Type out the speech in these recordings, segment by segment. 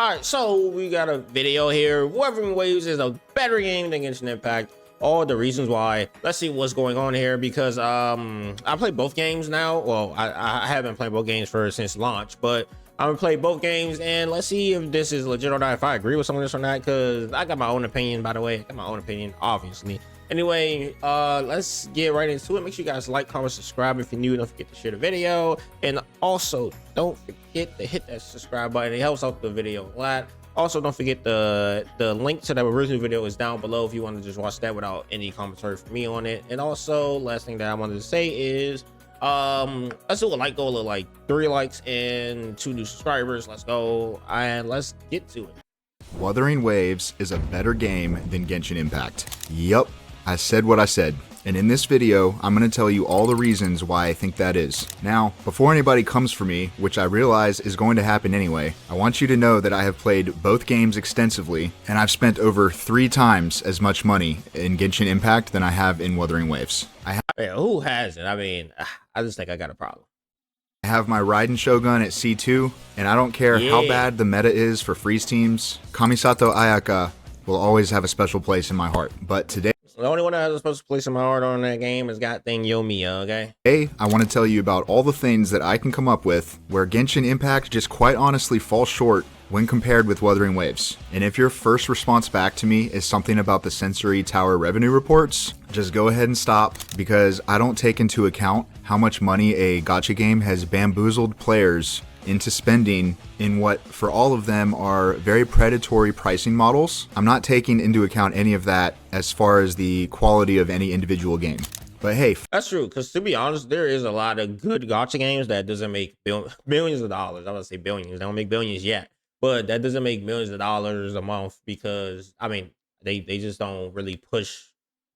All right, so we got a video here. Wuthering Waves is a better game than Genshin Impact. All the reasons why. Let's see what's going on here, because I play both games now. Well, I haven't played both games since launch, but I'm gonna play both games and let's see if this is legit or not, if I agree with some of this or not, because I got my own opinion. By the way, I got my own opinion, obviously. Anyway, let's get right into it. Make sure you guys like, comment, subscribe if you're new. Don't forget to share the video, and also don't forget to hit that subscribe button. It helps out the video a lot. Also, don't forget the link to the original video is down below if you want to just watch that without any commentary from me on it. And also, last thing that I wanted to say is let's do a like goal of like 3 likes and 2 new subscribers. Let's go and let's get to it. Wuthering Waves is a better game than Genshin Impact. Yup, I said what I said. And in this video, I'm going to tell you all the reasons why I think that is. Now, before anybody comes for me, which I realize is going to happen anyway, I want you to know that I have played both games extensively, and I've spent over 3 times as much money in Genshin Impact than I have in Wuthering Waves. Yeah, who hasn't? I mean, I just think I got a problem. I have my Raiden Shogun at C2, and I don't care how bad the meta is for freeze teams, Kamisato Ayaka will always have a special place in my heart. But today, the only one that has a special place in my heart on that game is goddamn Yomiya, okay? Today, I want to tell you about all the things that I can come up with where Genshin Impact just quite honestly falls short when compared with Wuthering Waves. And if your first response back to me is something about the Sensory Tower revenue reports, just go ahead and stop, because I don't take into account how much money a gacha game has bamboozled players into spending in what for all of them are very predatory pricing models. I'm not taking into account any of that as far as the quality of any individual game. But hey, that's true, because to be honest, there is a lot of good gacha games that doesn't make billions of dollars. I would say billions. They don't make billions yet, but that doesn't make millions of dollars a month, because I mean they just don't really push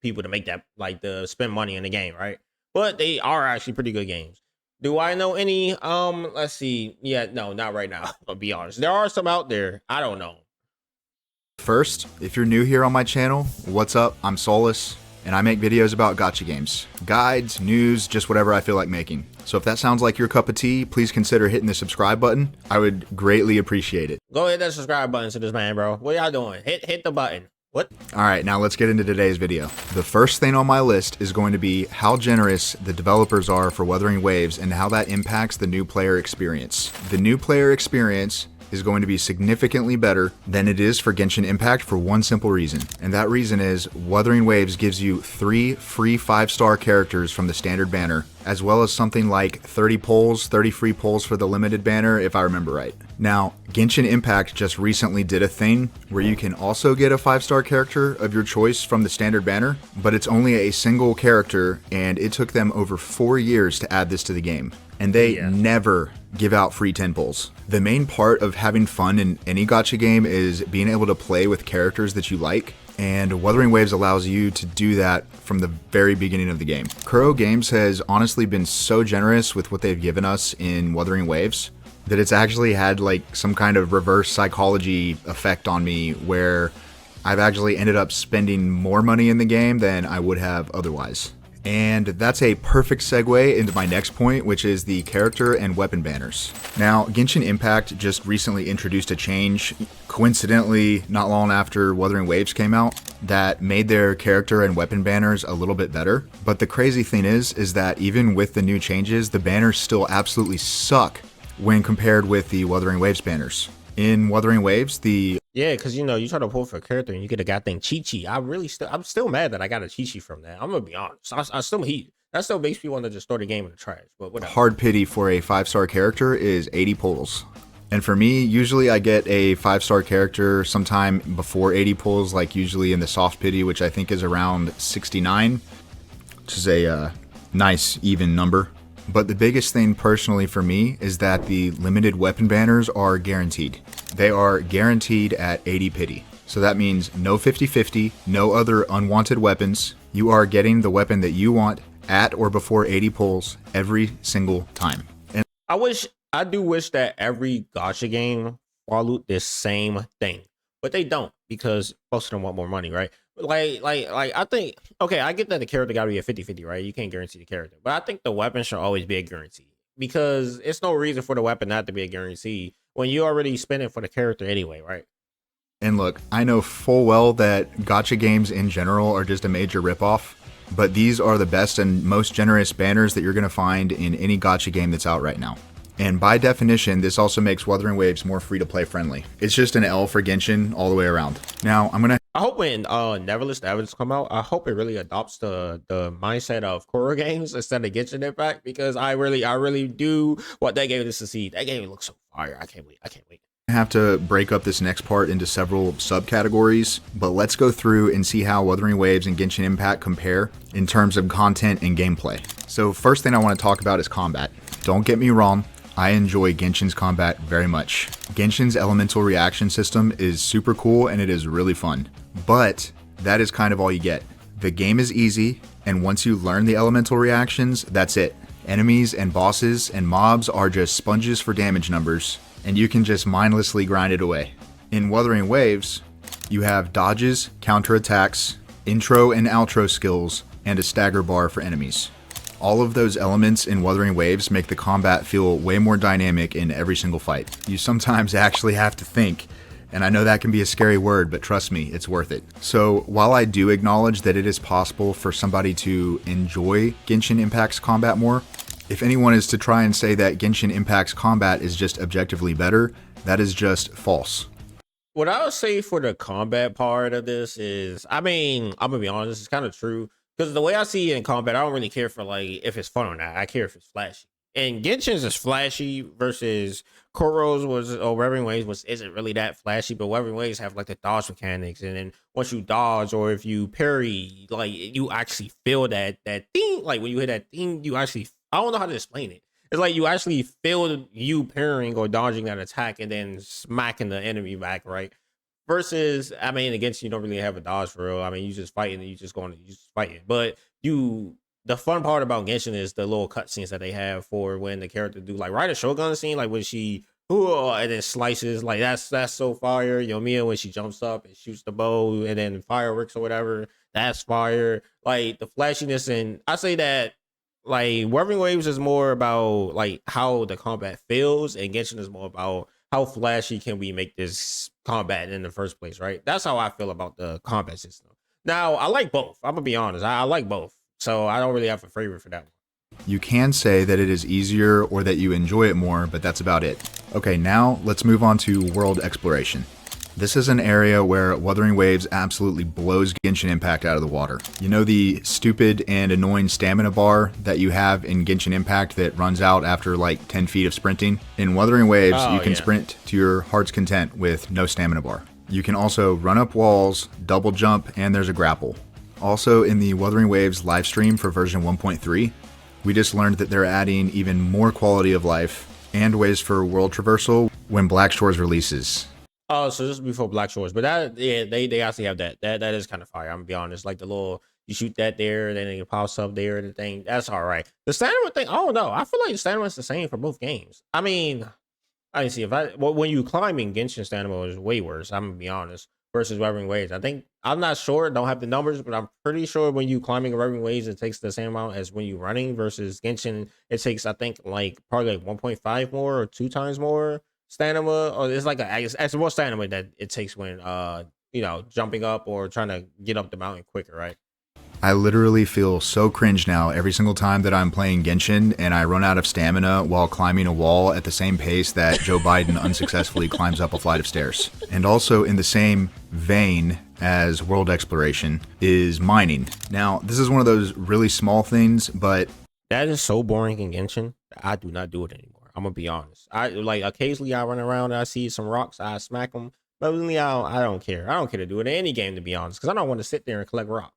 people to make that, like, to spend money in the game, right? But they are actually pretty good games. Do I know any? Let's see. Yeah, no, not right now. I'll be honest. There are some out there. I don't know. First, if you're new here on my channel, what's up? I'm Solus, and I make videos about gacha games. Guides, news, just whatever I feel like making. So if that sounds like your cup of tea, please consider hitting the subscribe button. I would greatly appreciate it. Go hit that subscribe button to this man, bro. What y'all doing? Hit the button. What? Alright, now let's get into today's video. The first thing on my list is going to be how generous the developers are for Wuthering Waves and how that impacts the new player experience. The new player experience is going to be significantly better than it is for Genshin Impact for one simple reason. And that reason is Wuthering Waves gives you 3 free 5-star characters from the standard banner, as well as something like 30 free polls for the limited banner, if I remember right. Now, Genshin Impact just recently did a thing where you can also get a 5-star character of your choice from the standard banner, but it's only a single character, and it took them over 4 years to add this to the game. And they never give out free 10 pulls. The main part of having fun in any gacha game is being able to play with characters that you like, and Wuthering Waves allows you to do that from the very beginning of the game. Kuro Games has honestly been so generous with what they've given us in Wuthering Waves that it's actually had like some kind of reverse psychology effect on me, where I've actually ended up spending more money in the game than I would have otherwise. And that's a perfect segue into my next point, which is the character and weapon banners. Now, Genshin Impact just recently introduced a change, coincidentally not long after Wuthering Waves came out, that made their character and weapon banners a little bit better. But the crazy thing is that even with the new changes, the banners still absolutely suck when compared with the Wuthering Waves banners. In Wuthering Waves, yeah, because you know, you try to pull for a character and you get a goddamn Chi-Chi. I'm still mad that I got a Chi-Chi from that. I'm gonna be honest. I still heat. That still makes me want to just throw the game in the trash. But whatever. Hard pity for a 5-star character is 80 pulls. And for me, usually I get a 5-star character sometime before 80 pulls, like usually in the soft pity, which I think is around 69, which is a nice even number. But the biggest thing personally for me is that the limited weapon banners are guaranteed. They are guaranteed at 80 pity. So that means no 50-50, no other unwanted weapons. You are getting the weapon that you want at or before 80 pulls every single time. And I do wish that every gacha game followed this same thing, but they don't, because most of them want more money, right? Like I think, okay, I get that the character gotta be a 50-50, right? You can't guarantee the character, but I think the weapon should always be a guarantee, because it's no reason for the weapon not to be a guarantee. when you're already spending for the character anyway, right? And look, I know full well that gacha games in general are just a major ripoff, but these are the best and most generous banners that you're going to find in any gacha game that's out right now. And by definition, this also makes Wuthering Waves more free-to-play friendly. It's just an L for Genshin all the way around. Now, I hope when Neverless Evidence come out, I hope it really adopts the mindset of horror games instead of Genshin Impact, because I really do want that game to succeed. That game looks so fire. I can't wait. have to break up this next part into several subcategories, but let's go through and see how Wuthering Waves and Genshin Impact compare in terms of content and gameplay. So first thing I want to talk about is combat. Don't get me wrong, I enjoy Genshin's combat very much. Genshin's elemental reaction system is super cool and it is really fun, but that is kind of all you get. The game is easy, and once you learn the elemental reactions, that's it. Enemies and bosses and mobs are just sponges for damage numbers, and you can just mindlessly grind it away. In Wuthering Waves, you have dodges, counterattacks, intro and outro skills, and a stagger bar for enemies. All of those elements in Wuthering Waves make the combat feel way more dynamic in every single fight. You sometimes actually have to think, and I know that can be a scary word, but trust me, it's worth it. So while I do acknowledge that it is possible for somebody to enjoy Genshin Impact's combat more, if anyone is to try and say that Genshin Impact's combat is just objectively better, that is just false. What I would say for the combat part of this is, I mean, I'm gonna be honest, it's kind of true. Because the way I see it in combat, I don't really care for like if it's fun or not. I care if it's flashy. And Genshin's is flashy versus Koro's or Wuthering Waves isn't really that flashy, but Wuthering Waves have like the dodge mechanics, and then once you dodge or if you parry, like you actually feel that thing. Like when you hit that thing, you actually, I don't know how to explain it. It's like you actually feel you parrying or dodging that attack and then smacking the enemy back, right? Versus, I mean, against you don't really have a dodge for real. I mean, you just fighting and you just fighting. But the fun part about Genshin is the little cutscenes that they have for when the character do like right a Shogun scene, like when she and then slices, like that's so fire. Yoimiya when she jumps up and shoots the bow and then fireworks or whatever, that's fire. Like the flashiness, and I say that like Wuthering Waves is more about like how the combat feels, and Genshin is more about how flashy can we make this combat in the first place, right? That's how I feel about the combat system. Now, I like both. I'm gonna be honest. I like both. So I don't really have a favorite for that one. You can say that it is easier or that you enjoy it more, but that's about it. Okay, now let's move on to world exploration. This is an area where Wuthering Waves absolutely blows Genshin Impact out of the water. You know the stupid and annoying stamina bar that you have in Genshin Impact that runs out after like 10 feet of sprinting? In Wuthering Waves, you can sprint to your heart's content with no stamina bar. You can also run up walls, double jump, and there's a grapple. Also, in the Wuthering Waves livestream for version 1.3, we just learned that they're adding even more quality of life and ways for world traversal when Black Shores releases. Oh, so this is before Black Shores, but that, yeah, they actually have that. That is kind of fire. I'm gonna be honest. Like the little, you shoot that there, then it pops up there, and the thing. That's all right. The stamina thing. Oh no, I feel like the stamina is the same for both games. I mean, I see when you climb in Genshin, stamina is way worse. I'm gonna be honest. Versus Wuthering Waves, I think, I'm not sure. Don't have the numbers, but I'm pretty sure when you climbing Wuthering Waves, it takes the same amount as when you running. Versus Genshin, it takes, I think, like probably like 1.5 more or 2 times more stamina, or it's like it's more stamina that it takes when jumping up or trying to get up the mountain quicker, right? I literally feel so cringe now every single time that I'm playing Genshin and I run out of stamina while climbing a wall at the same pace that Joe Biden unsuccessfully climbs up a flight of stairs. And also in the same vein as world exploration is mining. Now, this is one of those really small things, but that is so boring in Genshin. I do not do it anymore. I'm gonna be honest. I like occasionally I run around and I see some rocks, I smack them. But really, I don't care. I don't care to do it in any game, to be honest, because I don't want to sit there and collect rocks.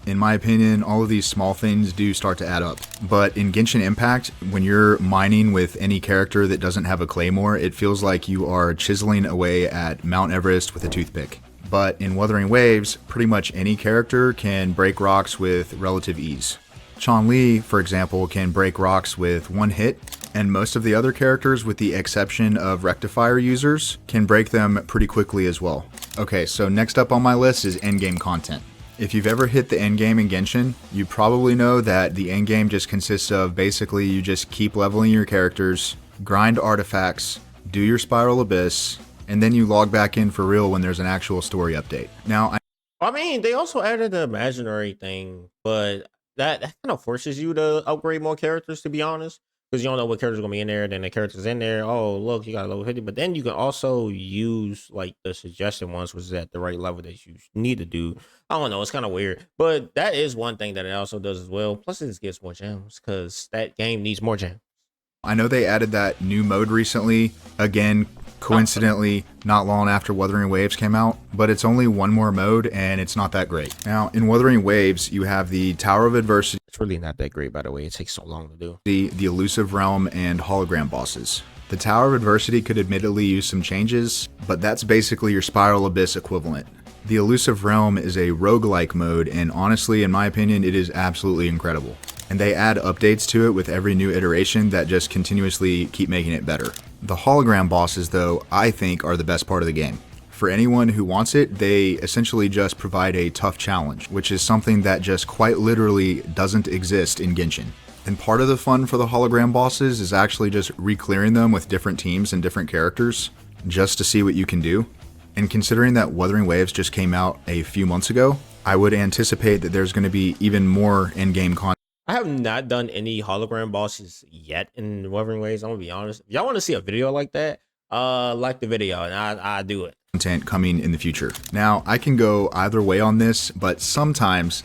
In my opinion, all of these small things do start to add up. But in Genshin Impact, when you're mining with any character that doesn't have a claymore, it feels like you are chiseling away at Mount Everest with a toothpick. But in Wuthering Waves, pretty much any character can break rocks with relative ease. Chun-Li, for example, can break rocks with one hit, and most of the other characters, with the exception of Rectifier users, can break them pretty quickly as well. Okay, so next up on my list is endgame content. If you've ever hit the endgame in Genshin, you probably know that the endgame just consists of basically you just keep leveling your characters, grind artifacts, do your Spiral Abyss, and then you log back in for real when there's an actual story update. Now, I mean, they also added the imaginary thing, but that kind of forces you to upgrade more characters, to be honest, because you don't know what characters are gonna be in there. Then the characters in there, oh look, you got a level 50, but then you can also use like the suggested ones, which is at the right level that you need to do. I don't know, it's kind of weird, but that is one thing that it also does as well. Plus, it just gives more gems because that game needs more gems. I know they added that new mode recently, again, coincidentally, not long after Wuthering Waves came out, but it's only one more mode and it's not that great. Now, in Wuthering Waves, you have the Tower of Adversity. It's really not that great, by the way. It takes so long to do. The Elusive Realm and Hologram bosses. The Tower of Adversity could admittedly use some changes, but that's basically your Spiral Abyss equivalent. The Elusive Realm is a roguelike mode, and honestly, in my opinion, it is absolutely incredible. And they add updates to it with every new iteration that just continuously keep making it better. The hologram bosses, though, I think are the best part of the game. For anyone who wants it, they essentially just provide a tough challenge, which is something that just quite literally doesn't exist in Genshin. And part of the fun for the hologram bosses is actually just re-clearing them with different teams and different characters, just to see what you can do. And considering that Wuthering Waves just came out a few months ago, I would anticipate that there's going to be even more in-game content. I have not done any hologram bosses yet in Wuthering Waves. I'm gonna be honest. If y'all want to see a video like that, like the video and I do it. Content coming in the future. Now, I can go either way on this, but sometimes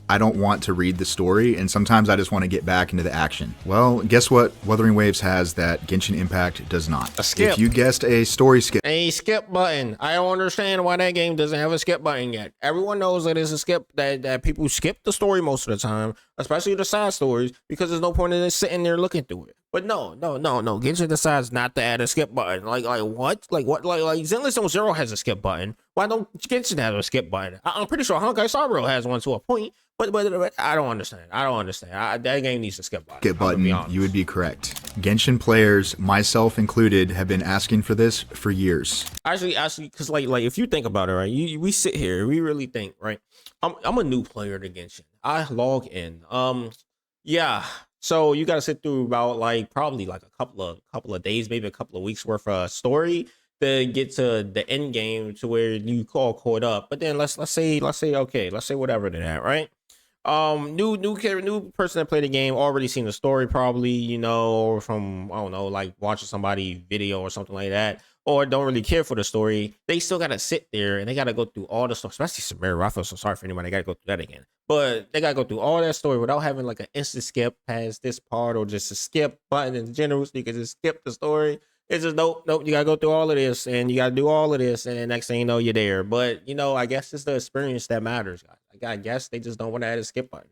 I don't want to read the story, and sometimes I just want to get back into the action. Well, guess what Wuthering Waves has that Genshin Impact does not? A skip. If you guessed a story skip. A skip button. I don't understand why that game doesn't have a skip button yet. Everyone knows that it's a skip, that people skip the story most of the time, especially the side stories, because there's no point in just sitting there looking through it. But no. Genshin decides not to add a skip button. Like what? Like Zenless Zone Zero has a skip button. Why don't Genshin have a skip button? I'm pretty sure Honkai Star Rail has one to a point. But I don't understand. That game needs a skip button. Skip button, you would be correct. Genshin players, myself included, have been asking for this for years. Actually, because like if you think about it, right? We sit here, we really think, right? I'm a new player to Genshin. I log in. Yeah. So you gotta sit through about probably a couple of days, maybe a couple of weeks worth of story to get to the end game to where you all caught up. But then let's say whatever to that, right? New person that played the game already seen the story probably, or from, I don't know, like watching somebody video or something like that, or don't really care for the story. They still gotta sit there and they gotta go through all the stuff, especially Samira. I feel so sorry for anybody. They gotta go through that again, but they gotta go through all that story without having like an instant skip past this part, or just a skip button in general so you can just skip the story. It's just nope. You gotta go through all of this and you gotta do all of this, and then next thing you know, you're there. But I guess it's the experience that matters, guys. I guess they just don't want to add a skip button.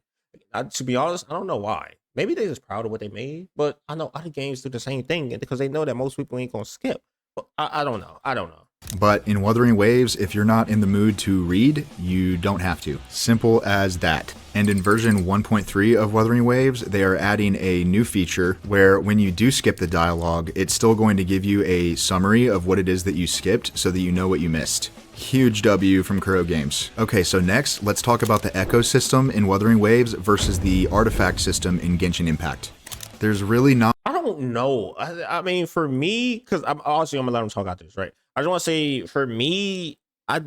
To be honest, I don't know why. Maybe they're just proud of what they made, but I know other games do the same thing because they know that most people ain't gonna skip. But I don't know. But in Wuthering Waves, if you're not in the mood to read, you don't have to. Simple as that. And in version 1.3 of Wuthering Waves, they are adding a new feature where when you do skip the dialogue, it's still going to give you a summary of what it is that you skipped so that you know what you missed. Huge W from Kuro Games. Okay, so next, let's talk about the Echo system in Wuthering Waves versus the Artifact system in Genshin Impact. There's really not... I don't know. I mean, for me, because I'm gonna let them talk out this, right? I just want to say, for me, I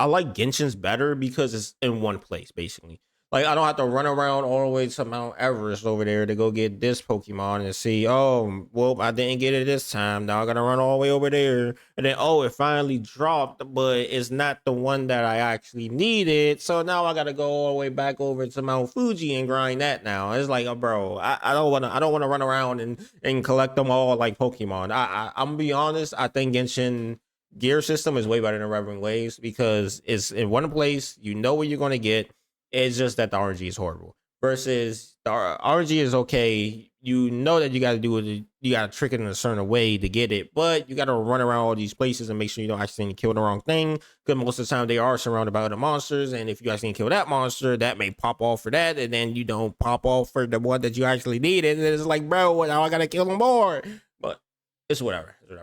like Genshin's better because it's in one place, basically. Like, I don't have to run around all the way to Mount Everest over there to go get this Pokemon and see, oh, well, I didn't get it this time. Now I gotta run all the way over there. And then, oh, it finally dropped, but it's not the one that I actually needed. So now I gotta go all the way back over to Mount Fuji and grind that now. It's like, oh, bro, I don't wanna run around and collect them all like Pokemon. I'm gonna be honest, I think Genshin gear system is way better than Wuthering Waves because it's in one place, you know what you're gonna get. It's just that the RNG is horrible. Versus the RNG is okay. You know that you got to do it. You got to trick it in a certain way to get it, but you got to run around all these places and make sure you don't accidentally kill the wrong thing. Because most of the time they are surrounded by other monsters, and if you accidentally kill that monster, that may pop off for that, and then you don't pop off for the one that you actually needed. And it's like, bro, now I gotta kill them more. But it's whatever. I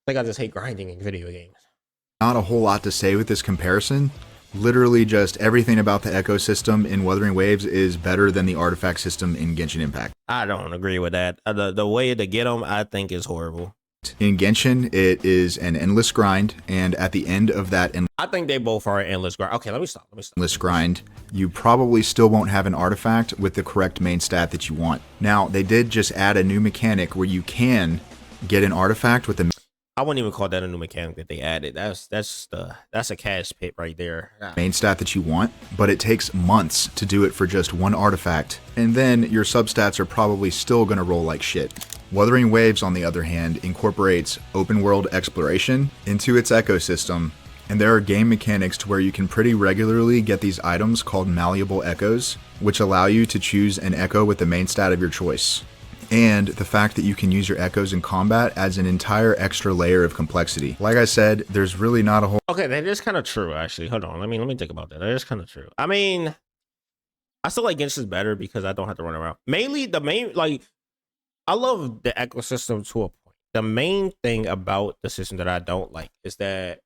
think I just hate grinding in video games. Not a whole lot to say with this comparison. Literally just everything about the ecosystem in Wuthering Waves is better than the artifact system in Genshin Impact. I don't agree with that. The way to get them, I think, is horrible. In Genshin, it is an endless grind, and at the end of that I think they both are endless grind. Okay, let me stop. endless grind, you probably still won't have an artifact with the correct main stat that you want. Now, they did just add a new mechanic where you can get an artifact with the I wouldn't even call that a new mechanic that they added. That's a cash pit right there. main stat that you want, but it takes months to do it for just one artifact, and then your substats are probably still going to roll like shit. Wuthering Waves, on the other hand, incorporates open world exploration into its ecosystem, and there are game mechanics to where you can pretty regularly get these items called malleable echoes, which allow you to choose an echo with the main stat of your choice. And the fact that you can use your echoes in combat adds an entire extra layer of complexity. Like I said, there's really not a whole... Okay, that is kind of true, actually. Hold on, let me think about that. That is kind of true. I mean, I still like Genshin better because I don't have to run around. Mainly, I love the ecosystem to a point. The main thing about the system that I don't like is that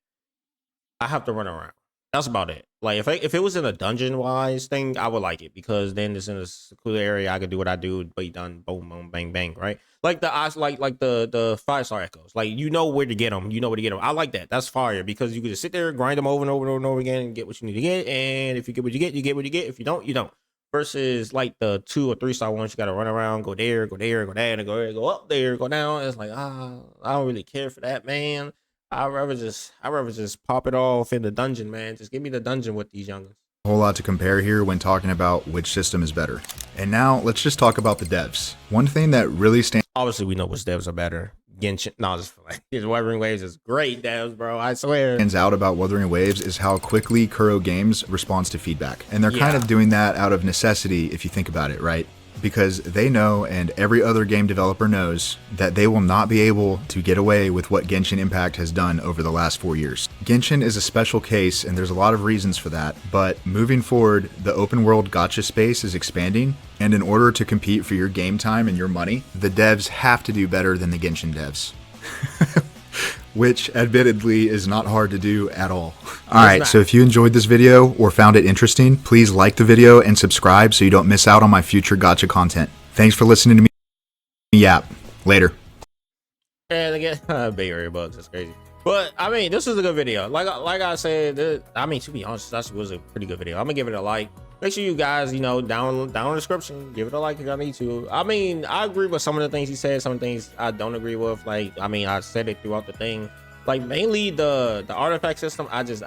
I have to run around. That's about it. Like if it was in a dungeon wise thing, I would like it because then it's in a secluded area. I could do what I do, be done, boom, boom, bang, bang, right? Like the eyes, like the 5-star echoes. Like you know where to get them. You know where to get them. I like that. That's fire because you can just sit there, grind them over and over and over and over again, and get what you need to get. And if you get what you get, you get what you get. If you don't, you don't. Versus like the 2 or 3-star ones, you gotta run around, go there, go there, go there, and go there, go up there, go down. It's like I don't really care for that, man. I'd rather just pop it off in the dungeon, man. Just give me the dungeon with these youngins. whole lot to compare here when talking about which system is better. And now let's just talk about the devs. One thing that really stands... Obviously, we know which devs are better. Genshin, no, just like Wuthering Waves is great devs, bro. I swear. Stands out about Wuthering Waves is how quickly Kuro Games responds to feedback. And they're kind of doing that out of necessity if you think about it, right? Because they know, and every other game developer knows, that they will not be able to get away with what Genshin Impact has done over the last 4 years. Genshin is a special case, and there's a lot of reasons for that, but moving forward, the open world gacha space is expanding, and in order to compete for your game time and your money, the devs have to do better than the Genshin devs. Which admittedly is not hard to do at all. Alright, so if you enjoyed this video or found it interesting, please like the video and subscribe so you don't miss out on my future gacha content. Thanks for listening to me yap. Later. And again, Bay Area bugs, that's crazy. But I mean, this was a good video. Like I said, I mean, to be honest, that was a pretty good video. I'm gonna give it a like. Make sure you guys, you know, down in the description, give it a like if y'all need to. I mean, I agree with some of the things he said, some things I don't agree with. Like, I mean, I said it throughout the thing. Like, mainly the artifact system, I just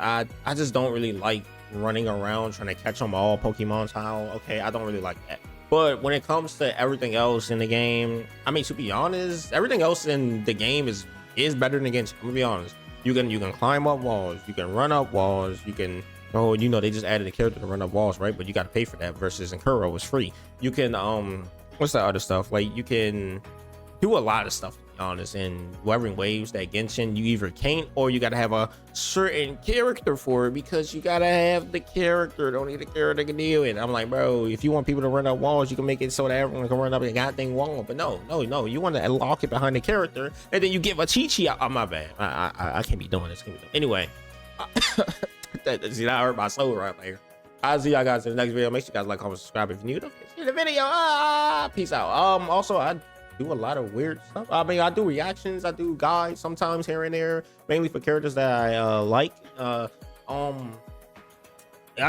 don't really like running around trying to catch them all Pokemon style. Okay, I don't really like that. But when it comes to everything else in the game, I mean, to be honest, everything else in the game is better than Genshin. I'm gonna be honest. You can climb up walls, you can run up walls, you can... Oh, you know, they just added a character to run up walls, right? But you got to pay for that versus in Kuro, it's free. You can, what's that other stuff? Like, you can do a lot of stuff, to be honest. In Wuthering Waves, that Genshin, you either can't or you got to have a certain character for it because you got to have the character. Don't need a character to deal with. I'm like, bro, if you want people to run up walls, you can make it so that everyone can run up a goddamn wall. But no. You want to lock it behind the character and then you give a Chi-Chi out. Oh, my bad. I can't be doing this. Anyway. See, that hurt my soul right there. I'll see y'all guys in the next video. Make sure you guys like, comment, subscribe if you're new to the video. Peace out. Also, I do a lot of weird stuff. I mean, I do reactions, I do guides sometimes here and there, mainly for characters that I like. I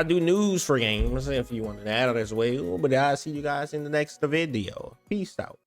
do news for games if you want to add it as well. But I'll see you guys in the next video. Peace out.